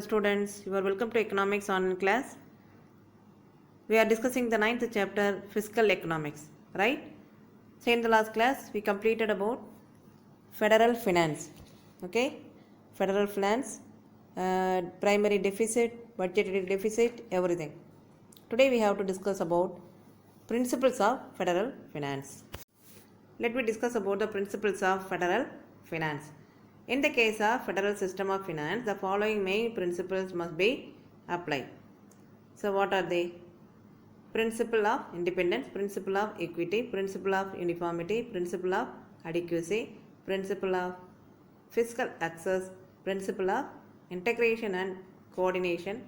students, you are welcome to Economics Online class. We are discussing the 9th chapter, Fiscal Economics, right? So in the last class, we completed about federal finance, okay? Federal finance, primary deficit, budgetary deficit, everything. Today we have to discuss about principles of federal finance. Let me discuss about the principles of federal finance. In the case of federal system of finance, the following main principles must be applied. So what are they? Principle of independence, principle of equity, principle of uniformity, principle of adequacy, principle of fiscal access, principle of integration and coordination,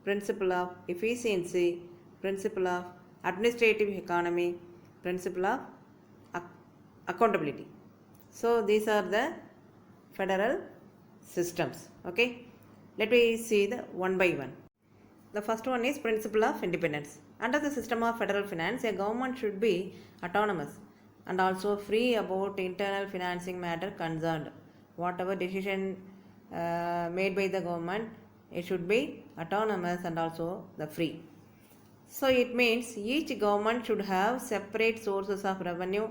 principle of efficiency, principle of administrative economy, principle of accountability. So these are the federal systems. Okay, let me see the one by one. The first one is principle of independence. Under the system of federal finance, a government should be autonomous and also free about internal financing matter concerned. Whatever decision made by the government, it should be autonomous and also the free. So it means each government should have separate sources of revenue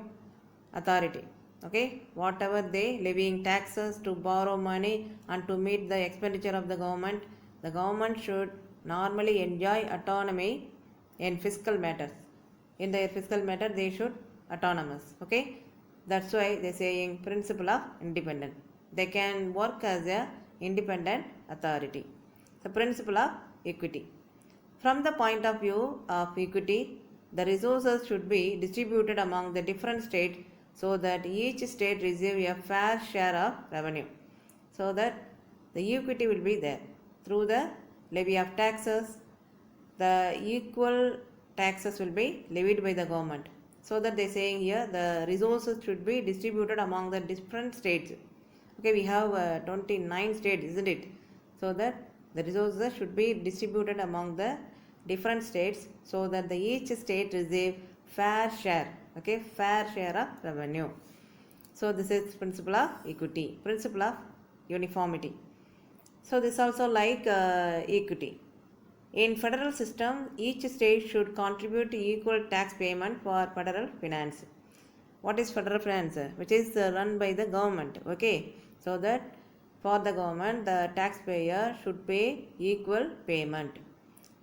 authority. Okay, whatever they levying taxes to borrow money and to meet the expenditure of the government should normally enjoy autonomy in fiscal matters. In their fiscal matter, they should autonomous. Okay, that's why they saying principle of independence. They can work as a independent authority. The principle of equity. From the point of view of equity, the resources should be distributed among the different states so that each state receive a fair share of revenue. So that the equity will be there. Through the levy of taxes, the equal taxes will be levied by the government. So that they saying here the resources should be distributed among the different states. Okay, we have 29 states, isn't it? So that the resources should be distributed among the different states so that each state receive fair share. Okay, fair share of revenue. So this is principle of equity. Principle of uniformity. So this also like equity. In federal system, each state should contribute equal tax payment for federal finance. What is federal finance? Which is run by the government. Okay, so that for the government, the taxpayer should pay equal payment.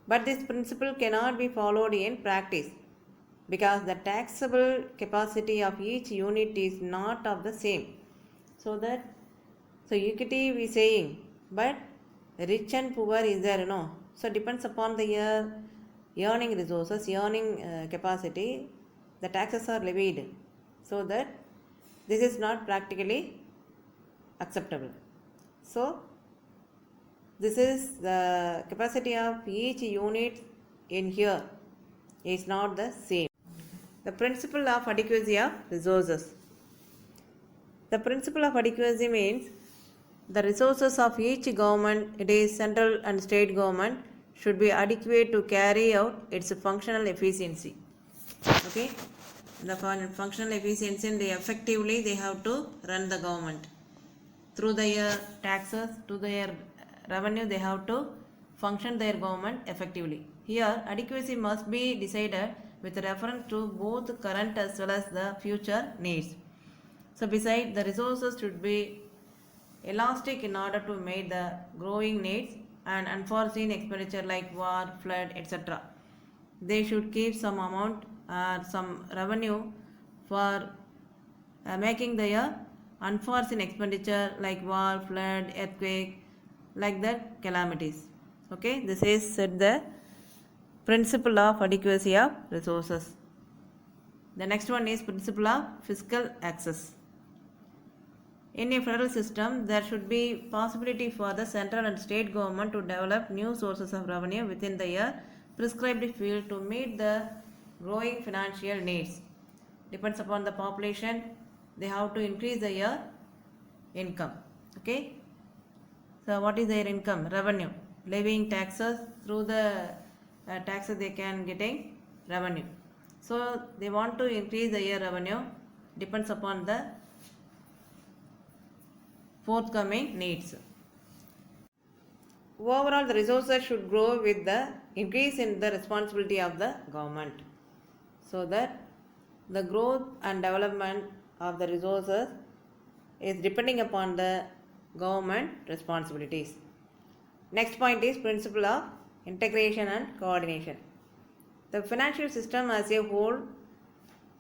But this principle cannot be followed in practice because the taxable capacity of each unit is not of the same. So equity we saying, but rich and poor is there, no? So depends upon the earning resources, earning capacity, the taxes are levied. So that this is not practically acceptable. So this is the capacity of each unit in here is not the same. The principle of adequacy of resources. The principle of adequacy means the resources of each government, it is central and state government, should be adequate to carry out its functional efficiency. Okay, the functional efficiency, they effectively they have to run the government through their taxes to their revenue. They have to function their government effectively. Here, adequacy must be decided with reference to both current as well as the future needs. So, besides, the resources should be elastic in order to meet the growing needs and unforeseen expenditure like war, flood, etc. They should keep some amount or some revenue for making their unforeseen expenditure like war, flood, earthquake, like that calamities. Okay, this is said the principle of adequacy of resources. The next one is principle of fiscal access. In a federal system, there should be possibility for the central and state government to develop new sources of revenue within the prescribed field to meet the growing financial needs. Depends upon the population, they have to increase their income. Okay. So what is their income? Revenue. Levying taxes, through the taxes they can getting revenue. So they want to increase their revenue, depends upon the forthcoming needs. overall the resources should grow with the increase in the responsibility of the government, so that the growth and development of the resources is depending upon the government responsibilities. Next point is principle of integration and coordination. The financial system as a whole,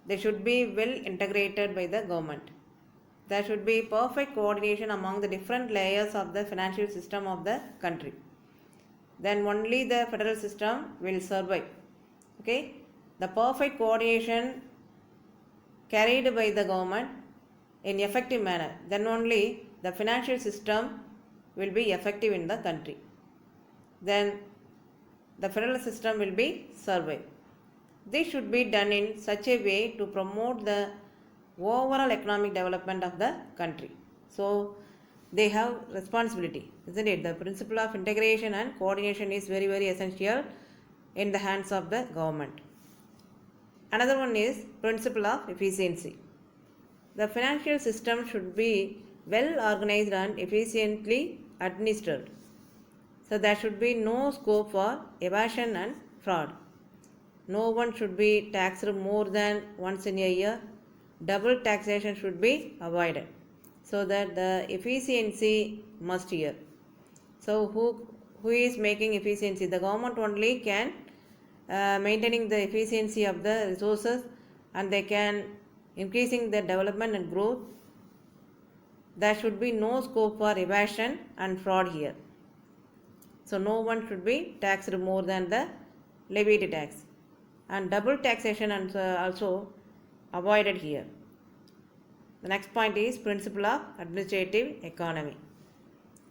they should be well integrated by the government. There should be perfect coordination among the different layers of the financial system of the country. Then only the federal system will survive. Okay, the perfect coordination carried by the government in effective manner, then only the financial system will be effective in the country. Then the federal system will be survive. This should be done in such a way to promote the overall economic development of the country. So they have responsibility, isn't it? The principle of integration and coordination is very, very essential in the hands of the government. Another one is principle of efficiency. The financial system should be well organized and efficiently administered. So there should be no scope for evasion and fraud. No one should be taxed more than once in a year. Double taxation should be avoided, so that the efficiency must here. So who is making efficiency? The government only can maintaining the efficiency of the resources, and they can increasing the development and growth. There should be no scope for evasion and fraud here. So no one should be taxed more than the levied tax, and double taxation also avoided here. The next point is principle of administrative economy.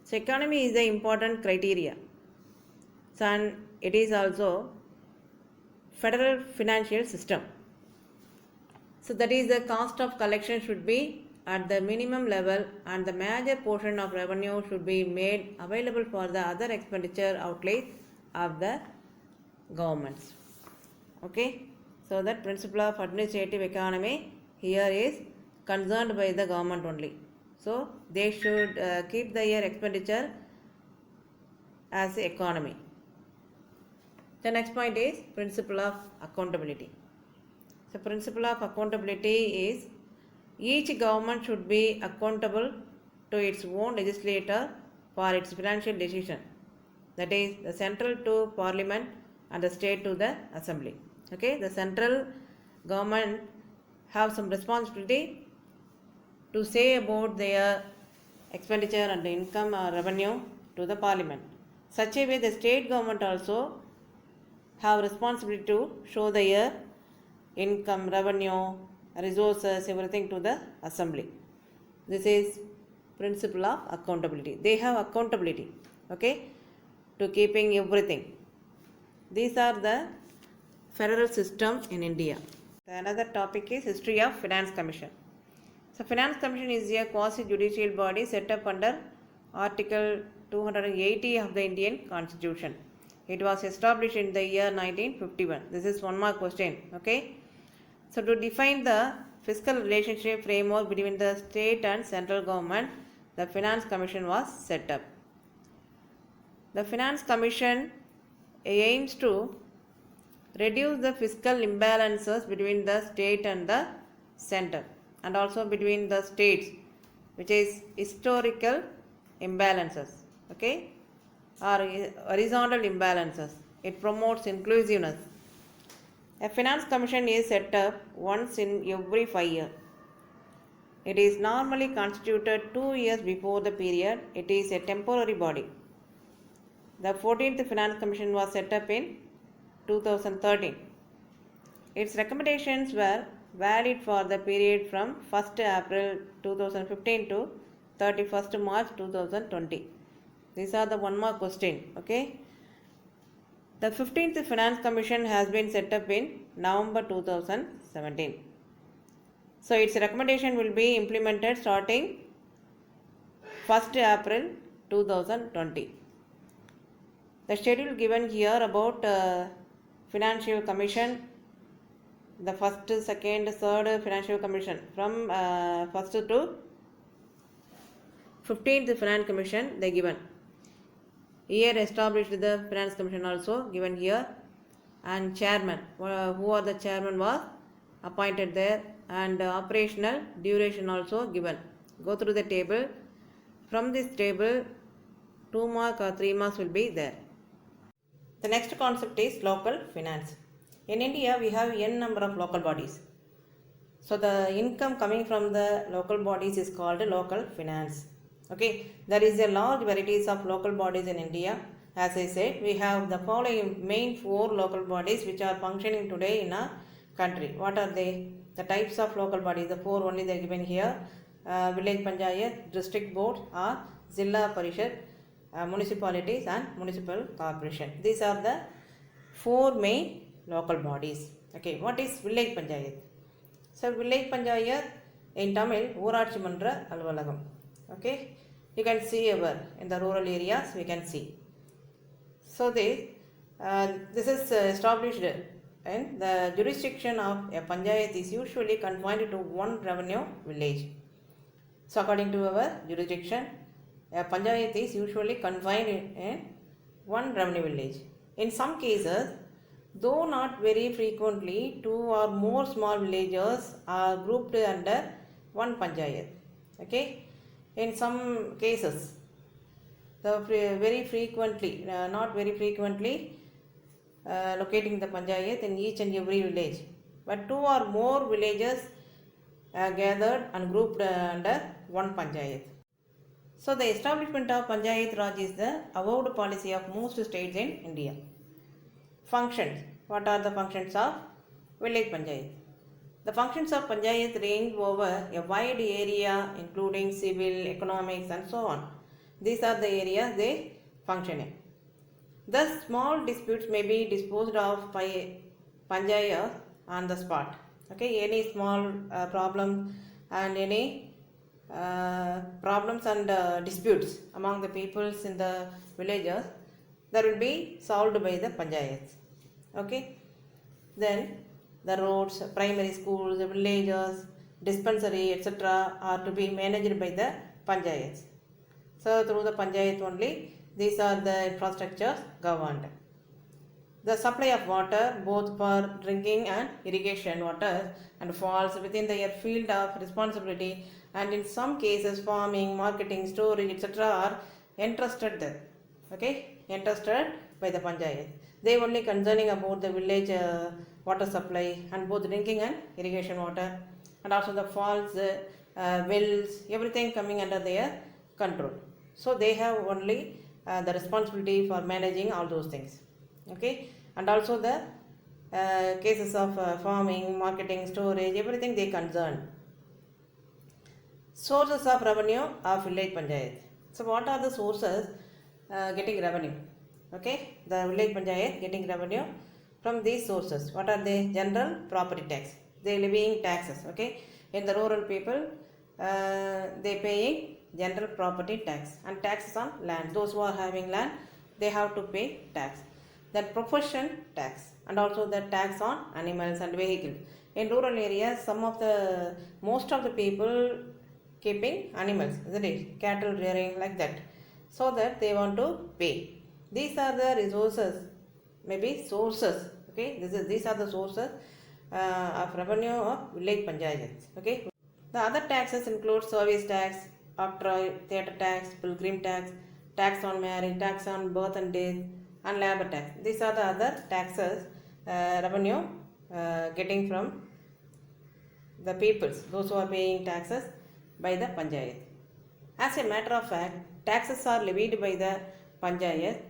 So economy is the important criteria. So, and it is also federal financial system. So that is the cost of collection should be at the minimum level, and the major portion of revenue should be made available for the other expenditure outlays of the governments. Okay, so that principle of administrative economy here is concerned by the government only. So they should keep their expenditure as economy. The next point is principle of accountability. So principle of accountability is each government should be accountable to its own legislator for its financial decision. That is, the central to parliament and the state to the assembly. Okay, the central government have some responsibility to say about their expenditure and income or revenue to the parliament. Such a way the state government also have responsibility to show their income, revenue, resources, everything to the assembly. This is principle of accountability. They have accountability, okay, to keeping everything. These are the federal system in India. Another topic is history of Finance Commission. So Finance Commission is a quasi-judicial body set up under Article 280 of the Indian Constitution. It was established in the year 1951. This is one more question, okay. So to define the fiscal relationship framework between the state and central government, the Finance Commission was set up. The Finance Commission aims to reduce the fiscal imbalances between the state and the center, and also between the states, which is historical imbalances, okay, or horizontal imbalances. It promotes inclusiveness. A Finance Commission is set up once in every 5 years. It is normally constituted 2 years before the period. It is a temporary body. The 14th Finance Commission was set up in 2013. Its recommendations were valid for the period from 1st April 2015 to 31st March 2020. These are the one more question, okay. The 15th Finance Commission has been set up in November 2017. So its recommendation will be implemented starting 1st April 2020. The schedule given here about Financial Commission, the 1st, 2nd, 3rd Financial Commission from 1st to 15th Finance Commission they given. Year established the Finance Commission also given here, and chairman, who are the chairman was appointed there, and operational duration also given. Go through the table. From this table, 2 mark or 3 marks will be there. The next concept is local finance. In India, we have n number of local bodies. So the income coming from the local bodies is called local finance. Okay, there is a large varieties of local bodies in India. As I said, we have the following main 4 local bodies which are functioning today in our country. What are they? The types of local bodies, the 4 only they are given here. Village Panchayat, district board or Zilla Parishad, municipalities and municipal corporation. These are the 4 main local bodies. Okay, what is village Panchayat? So village Panchayat in Tamil, Ooraatchi Mandra Alvalagam. Okay, you can see over in the rural areas we can see. So this is established, and the jurisdiction of a Panchayat is usually confined to one revenue village. So according to our jurisdiction, a Panchayat is usually confined in one revenue village. In some cases, though not very frequently, 2 or more small villages are grouped under one Panchayat. Okay, in some cases, very frequently, not very frequently, locating the Panchayat in each and every village, but 2 or more villages gathered and grouped under one Panchayat. So the establishment of Panchayat Raj is the avowed policy of most states in India. Functions. What are the functions of village Panchayat? The functions of Panchayat range over a wide area including civil, economics and so on. These are the areas they function in. Thus, small disputes may be disposed of by Panchayat on the spot. Okay, any small problems and any problems and disputes among the peoples in the villages, that will be solved by the Panchayats. Okay, then the roads, primary schools, villages, dispensary, etc. are to be managed by the Panchayats. So through the Panchayat only, these are the infrastructures governed. The supply of water, both for drinking and irrigation water, and falls within their field of responsibility, and in some cases farming, marketing, storage, etc. are entrusted there. Okay, entrusted by the Panchayat. They only concerning about the village water supply and both drinking and irrigation water, and also the falls, wells, everything coming under their control. So they have only the responsibility for managing all those things. Okay, and also the cases of farming, marketing, storage, everything they concern. Sources of revenue of village Panchayat. So what are the sources getting revenue? Okay, the village Panchayat getting revenue from these sources. What are they? General property tax. They levying taxes. Okay, in the rural people, they paying general property tax and taxes on land. Those who are having land, they have to pay tax. Then profession tax and also the tax on animals and vehicles. In rural areas, most of the people keeping animals, isn't it? Cattle rearing like that, so that they want to pay. These are the resources, maybe sources. Okay, these are the sources of revenue of village Panchayats. Okay, the other taxes include service tax, octroi, theatre tax, pilgrim tax, tax on marriage, tax on birth and death, and labor tax. These are the other taxes revenue getting from the peoples, those who are paying taxes by the Panchayat. As a matter of fact, taxes are levied by the Panchayat.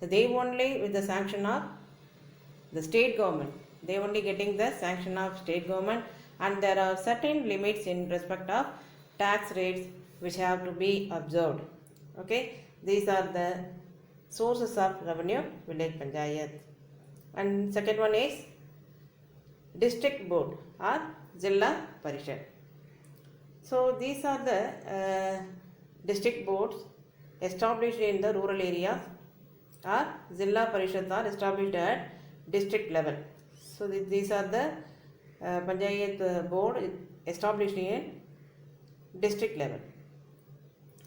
They only with the sanction of the state government. They only getting the sanction of state government, and there are certain limits in respect of tax rates which have to be observed. Okay, these are the sources of revenue village Panchayat. And second one is district board or Zilla Parishad. So these are the district boards established in the rural areas, or Zilla Parishads are established at district level. So these are the Panchayat board established in district level,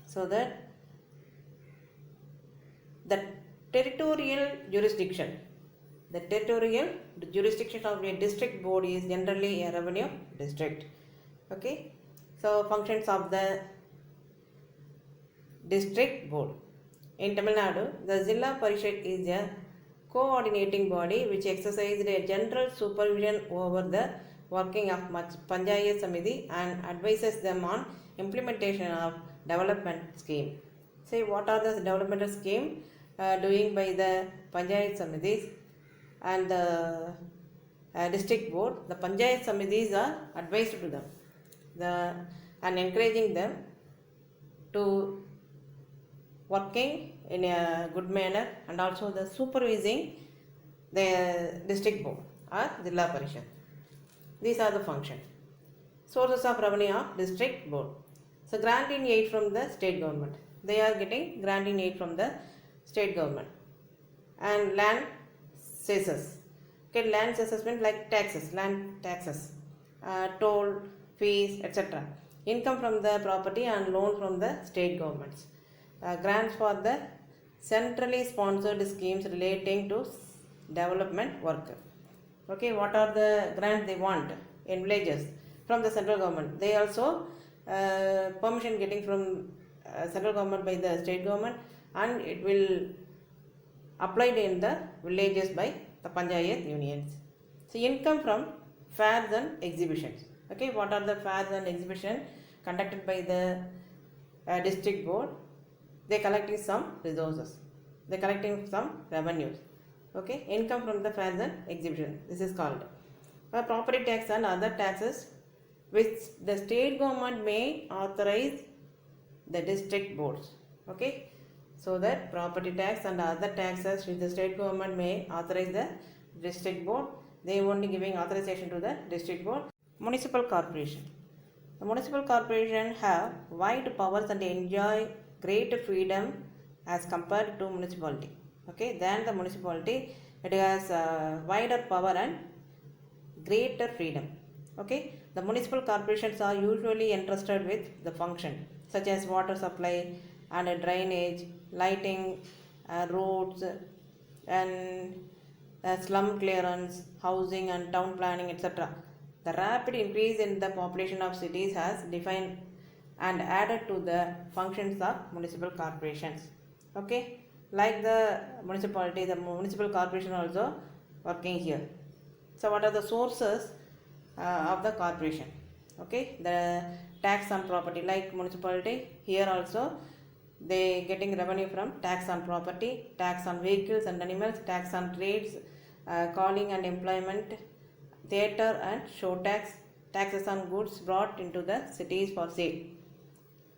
so that The territorial jurisdiction. The territorial jurisdiction of a district board is generally a revenue district. Okay. So functions of the district board. In Tamil Nadu, the Zilla Parishad is a coordinating body which exercises a general supervision over the working of Panchayat Samiti and advises them on implementation of development scheme. Say what are the developmental scheme doing by the Panchayat Samitis and the district board. The Panchayat Samitis are advised to them and encouraging them to working in a good manner and also the supervising the district board or Zilla Parishad. These are the functions. Sources of revenue of district board. So granting aid from the state government. They are getting granting aid from the state government. And land cesses. Okay, land cesses means like taxes, land taxes, toll, fees, etc. Income from the property and loan from the state governments. Grants for the centrally sponsored schemes relating to development work. Okay, what are the grants they want in villages from the central government? They also permission getting from central government by the state government, and it will applied in the villages by the Panchayat unions. So income from fairs and exhibitions. Okay, what are the fairs and exhibitions conducted by the district board? They collecting some resources. They collecting some revenues. Okay, income from the fairs and exhibition. This is called property tax and other taxes which the state government may authorize the district boards. Okay, so that property tax and other taxes which the state government may authorize the district board, they only giving authorization to the district board. Municipal corporation. The municipal corporation have wide powers and enjoy great freedom as compared to municipality. Okay, than the municipality, it has wider power and greater freedom. Okay, the municipal corporations are usually entrusted with the function such as water supply and drainage, lighting, roads, and slum clearance, housing and town planning, etc. The rapid increase in the population of cities has defined and added to the functions of municipal corporations. Okay, like the municipality, the municipal corporation also working here. So what are the sources of the corporation? Okay, the tax on property, like municipality, here also they getting revenue from tax on property, tax on vehicles and animals, tax on trades, calling and employment, theatre and show tax, taxes on goods brought into the cities for sale,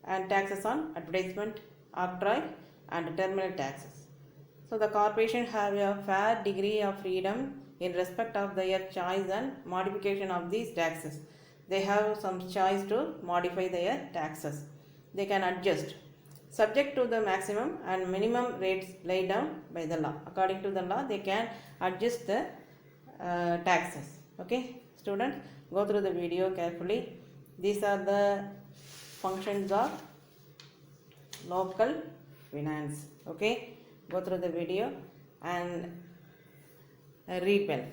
and taxes on advertisement, octroi and terminal taxes. So the corporation have a fair degree of freedom in respect of their choice and modification of these taxes. They have some choice to modify their taxes. They can adjust subject to the maximum and minimum rates laid down by the law. According to the law, they can adjust the taxes. Okay, students, go through the video carefully. These are the functions of local finance. Okay, go through the video and read well.